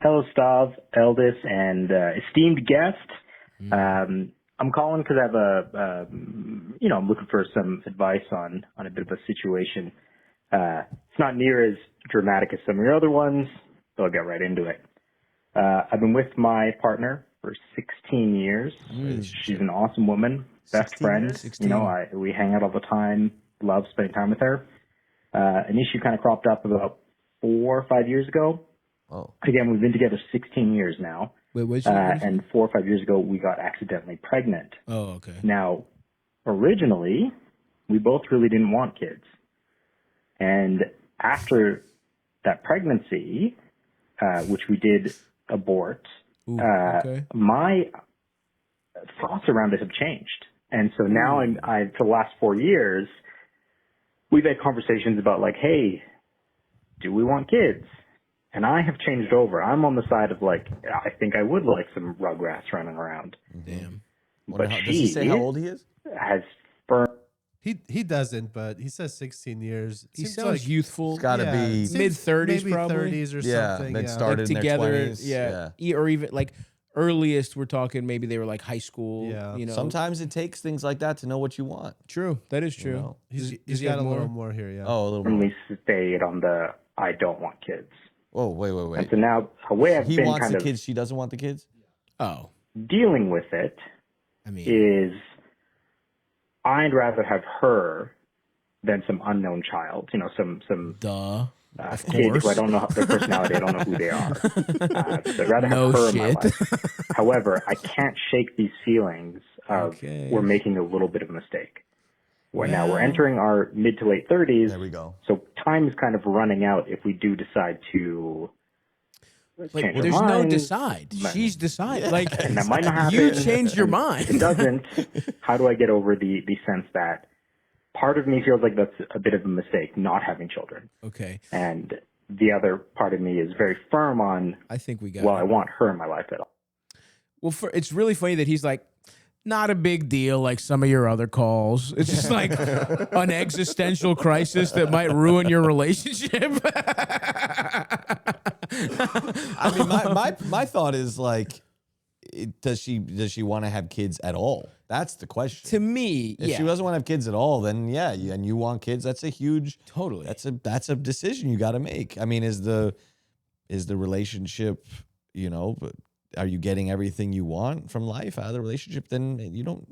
Hello, Stav, eldest, and esteemed guest. I'm calling because I have I'm looking for some advice on a bit of a situation. It's not near as dramatic as some of your other ones, so I'll get right into it. I've been with my partner for 16 years. She's an awesome woman, best friend. 16. We hang out all the time, love spending time with her. An issue kind of cropped up about 4 or 5 years ago. Oh. Again, we've been together 16 years now. Wait, what's and 4 or 5 years ago, we got accidentally pregnant. Oh, okay. Now, originally, we both really didn't want kids. And after that pregnancy, which we did abort, my thoughts around it have changed. And so now for the last 4 years, we've had conversations about like, hey, do we want kids? And I have changed over. I'm on the side of like, I think I would like some rugrats running around. Damn. But does he say how old he is? Has firm. He doesn't, but he says 16 years. He Seems sounds like youthful. It's got to be mid-30s maybe probably. 30s or yeah, something. that Yeah. started like in together, their 20s. yeah. Or even like earliest we're talking maybe they were like high school. Yeah. You know. Sometimes it takes things like that to know what you want. True. That is true. You know? He's Does he got have a little more? more here, yeah. Oh, a little more. Firmly stayed on the I don't want kids. Oh, wait. And so now a way I've He been wants kind the of kids. She doesn't want the kids? Oh. dealing with it I mean, is I'd rather have her than some unknown child. You know, some duh. Of kid course. who I don't know their personality. I don't know who they are. So I'd rather No have her in my shit. life. However, I can't shake these feelings of Okay. we're making a little bit of a mistake. Now we're entering our mid to late 30s. There we go. So time is kind of running out if we do decide to But change our there's no minds. decide. She's decided. Yeah. Like And that might not happen. you changed your And mind. If it doesn't, how do I get over the sense that part of me feels like that's a bit of a mistake, not having children. Okay. And the other part of me is very firm on, I think we got well, it. I want her in my life at all. Well, it's really funny that he's like, not a big deal like some of your other calls. It's just like an existential crisis that might ruin your relationship. I mean, my thought is like, does she want to have kids at all? That's the question. To me, If yeah. she doesn't want to have kids at all, then yeah, and you want kids, that's a huge Totally. That's a decision you got to make. I mean, is the relationship, are you getting everything you want from life out of the relationship? Then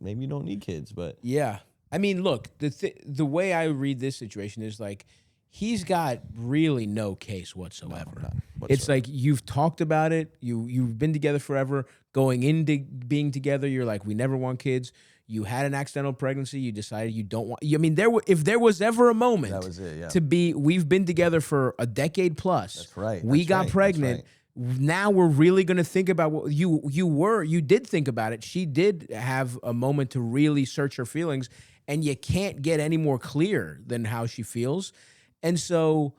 maybe you don't need kids, but Yeah. I mean, look, the way I read this situation is like he's got really no case whatsoever. none It's like you've talked about it. You've been together forever. Going into being together, you're like, we never want kids. You had an accidental pregnancy. You decided you don't want. I mean, if there was ever a moment that was it. Yeah, to be, we've been together for a decade plus. That's right. We That's got right. pregnant. That's Now we're really going to think about what you did think about it. She did have a moment to really search her feelings, and you can't get any more clear than how she feels. And so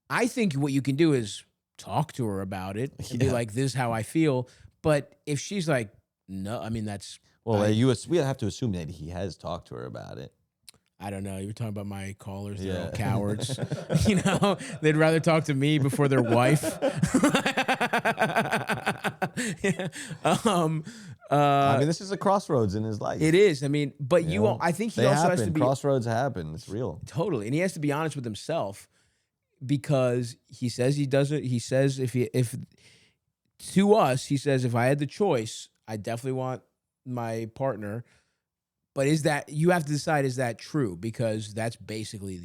I think what you can do is talk to her about it and be like, this is how I feel. But if she's like, no, I mean, that's, Well, we have to assume that he has talked to her about it. I don't know. You were talking about my callers. They're all Yeah. cowards. They'd rather talk to me before their wife. I mean, this is a crossroads in his life. It is. I mean, but I think he they also happen. has to be Crossroads happen. It's real. totally, and he has to be honest with himself because he says he does it. He says if to us, he says if I had the choice, I definitely want my partner. But you have to decide, is that true? Because that's basically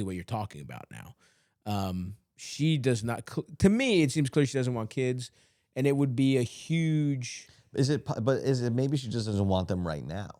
what you're talking about now. She does not. To me, it seems clear she doesn't want kids, and it would be a huge. Is it maybe she just doesn't want them right now?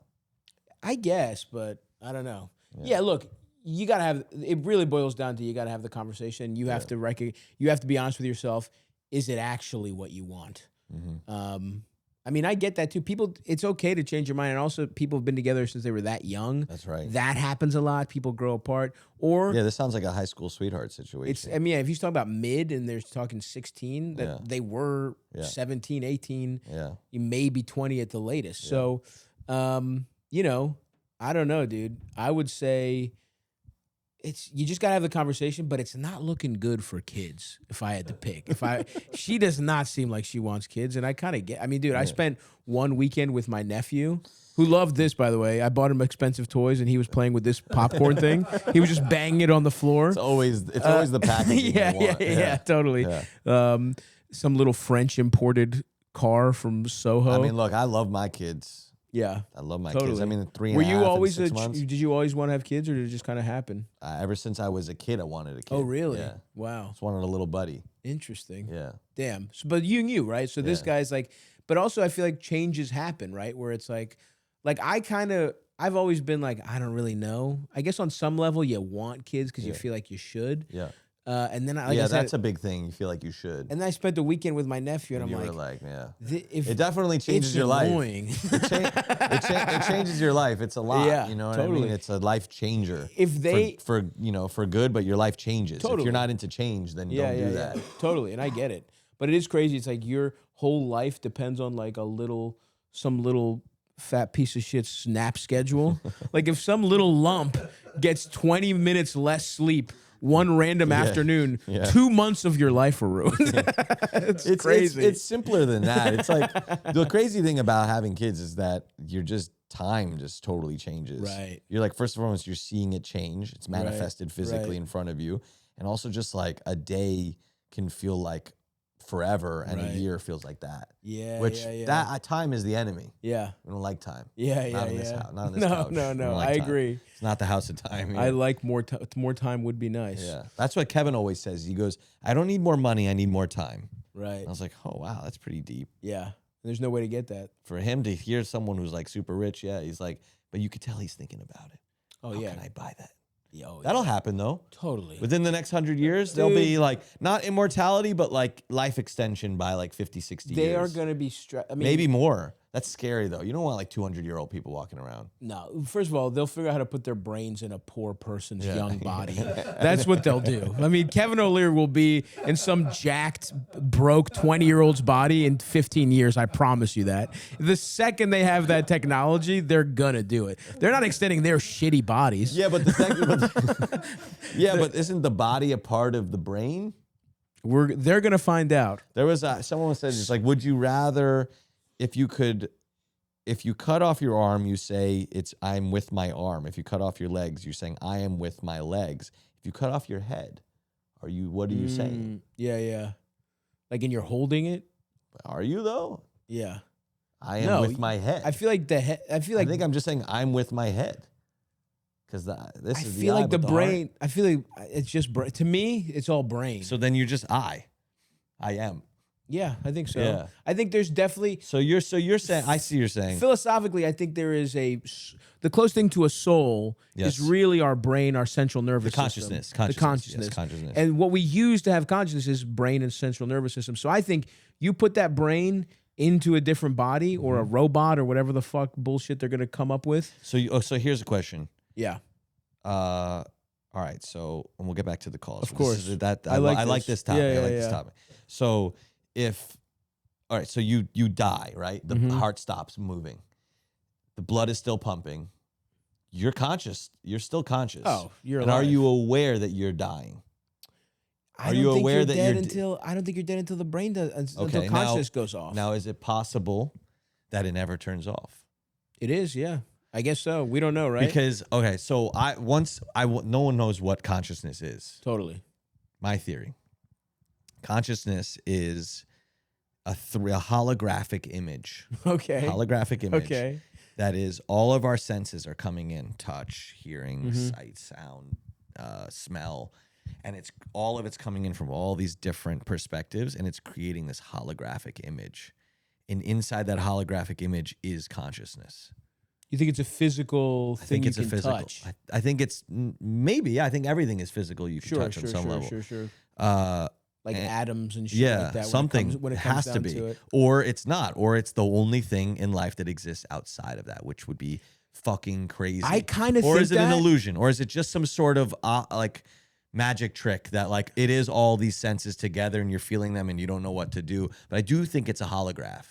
I guess, but I don't know. Yeah, look, you gotta have. It really boils down to you gotta have the conversation. You have to You have to be honest with yourself. Is it actually what you want? Mm-hmm. I mean, I get that too. People, it's okay to change your mind, and also people have been together since they were that young. That's right. That happens a lot. People grow apart, or Yeah, this sounds like a high school sweetheart situation. I mean, if you talk about mid and they're talking 16, that they were 17, 18, maybe 20 at the latest. Yeah. So, I don't know, dude. I would say it's you just gotta have the conversation, but it's not looking good for kids. If I had to pick, she does not seem like she wants kids, and I kind of get. I mean, dude, I spent one weekend with my nephew, who loved this, by the way. I bought him expensive toys, and he was playing with this popcorn thing. He was just banging it on the floor. It's always the packaging. Yeah, totally. Yeah. Some little French imported car from Soho. I mean, look, I love my kids. Yeah, I love my totally. kids. I mean, 3 Were and a you half always and 6 months. did you always want to have kids, or did it just kind of happen? Ever since I was a kid, I wanted a kid. Oh, really? Yeah. Wow, Just wanted a little buddy. interesting. Yeah. Damn. So, but you knew, right? So this Yeah. guy's like, but also I feel like changes happen, right? Where it's like I've always been like, I don't really know. I guess on some level you want kids because you feel like you should. Yeah. And then I Yeah, said, that's a big thing. You feel like you should. and then I spent the weekend with my nephew, and And I'm you like, were like, if it definitely changes it's your life. annoying. It changes your life. It's a lot. Yeah, You know what I totally. mean? It's a life changer. If they for good, but your life changes. If Totally. you're not into change, then don't do that. Totally, and I get it. But it is crazy. It's like your whole life depends on like some little fat piece of shit snap schedule. Like if some little lump gets 20 minutes less sleep one random afternoon, 2 months of your life are ruined. it's crazy. It's simpler than that. It's like the crazy thing about having kids is that time just totally changes. Right. You're like, first and foremost, you're seeing it change. It's manifested physically right. in front of you. And also just like a day can feel like forever and Right. a year feels like that. Yeah, Which yeah. that time is the enemy. Yeah. We don't like time. Yeah, Not yeah, in this yeah. house. Not in this No, couch. no, We no. don't like I time. agree. It's not the house of time. I like more time would be nice. Yeah. That's what Kevin always says. He goes, I don't need more money, I need more time. Right. I was like, oh wow, that's pretty deep. Yeah. There's no way to get that. For him to hear someone who's like super rich, he's like, but you could tell he's thinking about it. Oh, How yeah. can I buy that? Yo, That'll happen though. totally. Within the next 100 years, there'll be like not immortality, but like life extension by like 50, 60 They years. are going to be I mean, Maybe more. That's scary though. You don't want like 200-year-old people walking around. No, first of all, they'll figure out how to put their brains in a poor person's Yeah. young body. That's what they'll do. I mean, Kevin O'Leary will be in some jacked, broke 20-year-old's body in 15 years. I promise you that. The second they have that technology, they're gonna do it. They're not extending their shitty bodies. Yeah, but but isn't the body a part of the brain? They're gonna find out. There was someone said it's like, would you rather, if you cut off your arm, you say it's I'm with my arm. If you cut off your legs, you're saying I am with my legs. If you cut off your head, what are you saying? Yeah. Like, and you're holding it. Are you though? Yeah. I am with my head. I feel like the head. I feel like I think I'm just saying I'm with my head. Because this I is feel the eye, like the but heart. brain. I feel like it's just to me. It's all brain. So then you're just I am. Yeah, I think so. Yeah. I think there's definitely So you're saying I see you're saying philosophically. I think there is the close thing to a soul Yes. is really our brain, our central nervous consciousness, system, the consciousness, yes, consciousness. and what we use to have consciousness is brain and central nervous system. So I think you put that brain into a different body or a robot or whatever the fuck bullshit they're gonna come up with. so here's a question. Yeah, All right, so and we'll get back to the calls. Of course. I like this topic. Yeah, I like yeah, this yeah. topic. So all right, so you die, right? The Mhm. heart stops moving. The blood is still pumping. You're conscious. You're still conscious. Oh, you're And are alive. you aware that you're dying? I Are don't you think aware you're that dead you're until I don't think you're dead until the brain does until Okay, now- consciousness goes off. Now, is it possible that it never turns off? It is, yeah. I guess so. We don't know, right? Because so no one knows what consciousness is. Totally. My theory. Consciousness is a holographic image. Okay. Holographic image. Okay. That is, all of our senses are coming in: touch, hearing, Mm-hmm. sight, sound, smell, and all of it's coming in from all these different perspectives, and it's creating this holographic image. And inside that holographic image is consciousness. You think it's a physical thing I think it's you a can physical. touch? I think it's maybe. Yeah, I think everything is physical. You can Sure, touch sure, on some sure, level. sure. And- Atoms and shit Yeah, like that. something when it comes has down to be, it. or it's not, or it's the only thing in life that exists outside of that, which would be fucking crazy. I kind of or think is it that, an illusion, or is it just some sort of like magic trick that like it is all these senses together and you're feeling them and you don't know what to do? But I do think it's a holograph.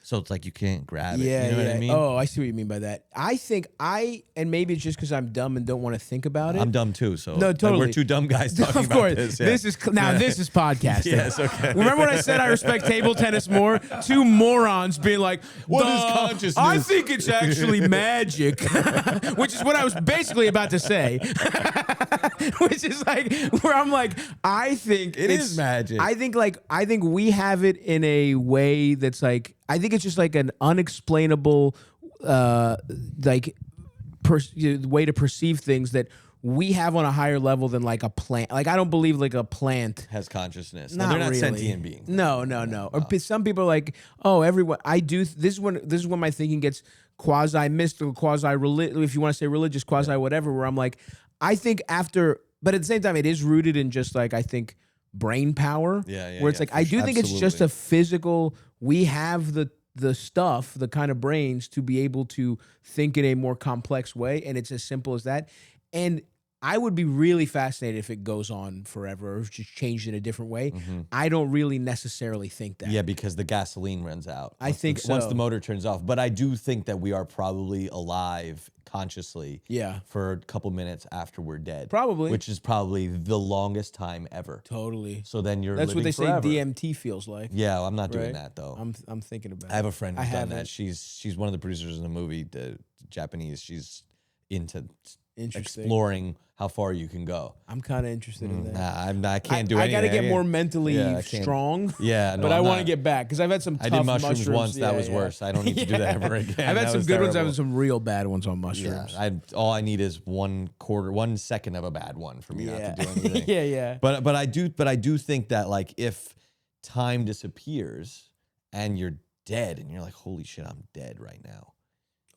So it's like you can't grab it. Yeah, You know yeah. what I mean? Oh, I see what you mean by that. I think and maybe it's just because I'm dumb and don't want to think about it. I'm dumb too. So No, totally. We're two dumb guys talking Of about course, this. Yeah. this is podcasting. Yes, okay. Remember when I said I respect table tennis more? Two morons being like, What is consciousness? I think it's actually magic, which is what I was basically about to say. Which is like where I'm like, I think It it's is magic. I think we have it in a way that's like, I think it's just like an unexplainable like way to perceive things that we have on a higher level than like a plant. Like I don't believe like a plant Has consciousness. not They're not really. sentient beings. No. Or some people are like, oh, everyone. I do. This is when my thinking gets quasi mystical, quasi religious. If you want to say religious, quasi whatever. Where I'm like, I think after, but at the same time, it is rooted in just like I think brain power. Yeah, Where it's like I do think it's just a physical. We have the stuff, the kind of brains to be able to think in a more complex way, and it's as simple as that. And I would be really fascinated if it goes on forever or just changed in a different way. I don't really necessarily think that. Yeah, because the gasoline runs out. I think so. Once the motor turns off. But I do think that we are probably alive consciously for a couple minutes after we're dead. Probably. Which is probably the longest time ever. Totally. So then you're That's what they living forever. say DMT feels like. Yeah, I'm not doing Right? that though. I'm thinking about it. I have a friend who's done haven't. that. She's one of the producers in the movie, the Japanese. She's into Interesting. exploring how far you can go. I'm kind of interested in that. Nah, I can't do I anything. got to get more mentally Yeah, I can't. strong. Yeah, no, but I I'm want to not. get back because I've had some tough I did mushrooms once. Yeah, that was worse. I don't need to do that ever again. I've had That some was good ones. I've terrible. had some real bad ones on mushrooms. Yeah, all I need is 1 second of a bad one for me not to do anything. yeah. But I do think that like if time disappears and you're dead and you're like, holy shit, I'm dead right now.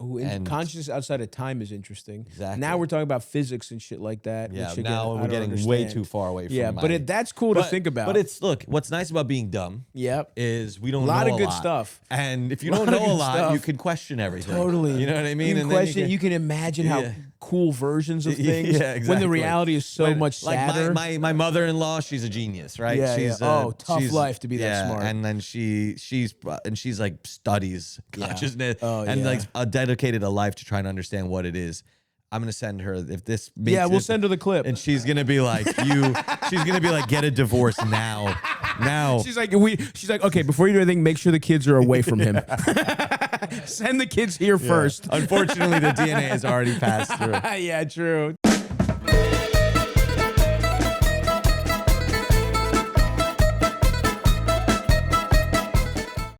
Ooh, And- consciousness outside of time is interesting. Exactly. Now we're talking about physics and shit like that. Yeah, which again, now I we're don't getting way understand. too far away from Yeah, but that's cool to think about. But it's look, what's nice about being dumb Yep. is we don't A know lot of a good lot. stuff. And if you Lot don't of know a good lot, stuff. you can question everything. Totally. You know what I mean? You can And then question. You can imagine how Yeah. cool versions of things. Yeah, exactly. When the reality is so When- much sadder. Like my mother-in-law, she's a genius, right? Yeah, she's yeah. Oh, tough life to be that yeah, smart. And then she's like studies consciousness Oh, and yeah. like dedicated a life to trying to understand what it is. I'm gonna send her if this. Makes Yeah, we'll it- send her the clip. and she's gonna be like, she's gonna be like, get a divorce now. She's like, okay, before you do anything, make sure the kids are away from him. Send the kids here first. Unfortunately, the DNA has already passed through. Yeah, true.